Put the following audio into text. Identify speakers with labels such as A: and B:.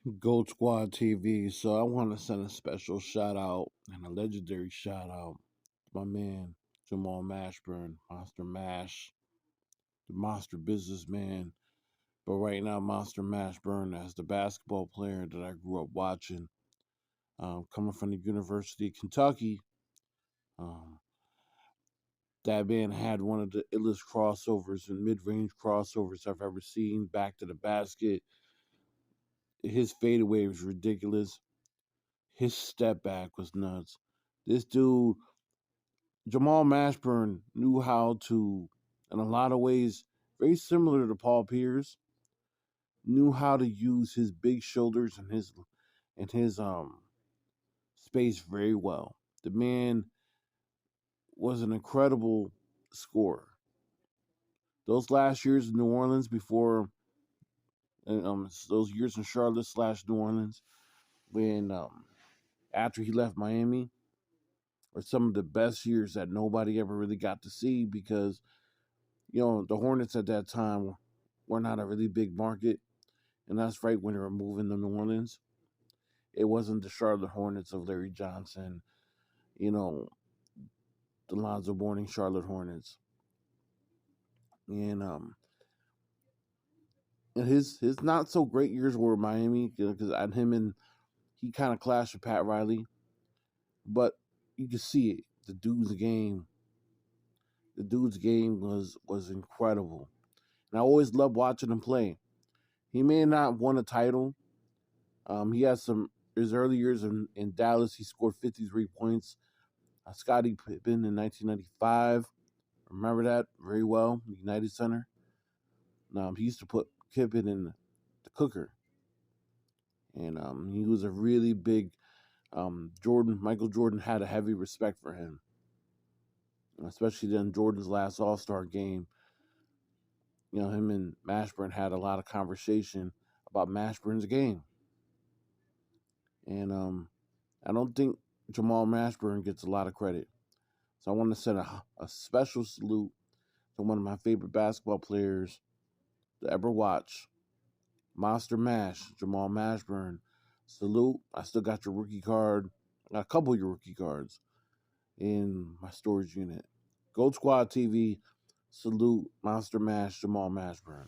A: Goatsquadtv. So I want to send a special shout out and a legendary shout out to my man Jamal Washburn, Monster Mash, the monster businessman. But right now, Monster Washburn as the basketball player that I grew up watching, coming from the University of Kentucky. Um, that man had one of the illest crossovers and mid-range crossovers I've ever seen. Back to the basket, his fadeaway was ridiculous. His step back was nuts. This dude, Jamal Washburn, knew how to, in a lot of ways, very similar to Paul Pierce, knew how to use his big shoulders and his space very well. The man was an incredible scorer. Those last years in New Orleans before those years in Charlotte slash New Orleans when after he left Miami are some of the best years that nobody ever really got to see because the Hornets at that time were not a really big market, and that's right when they were moving to New Orleans. It wasn't the Charlotte Hornets of Larry Johnson, you know, the Lonzo Mourning Charlotte Hornets, and his not so great years were Miami because at him and he kind of clashed with Pat Riley, but you could see it. The dude's game was incredible, and I always loved watching him play. He may not have won a title. He had some his early years in Dallas. He scored 53 points. Scottie Pippen in 1995. Remember that very well. United Center. He used to put Pippen in the cooker, and he was a really big Jordan. Michael Jordan had a heavy respect for him, especially then Jordan's last All Star game. Him and Mashburn had a lot of conversation about Mashburn's game, and I don't think Jamal Mashburn gets a lot of credit. So I want to send a special salute to one of my favorite basketball players to ever watch, Monster Mash, Jamal Mashburn. Salute. I still got your rookie card. I got a couple of your rookie cards in my storage unit. Goat Squad TV. Salute Monster Mash, Jamal Mashburn.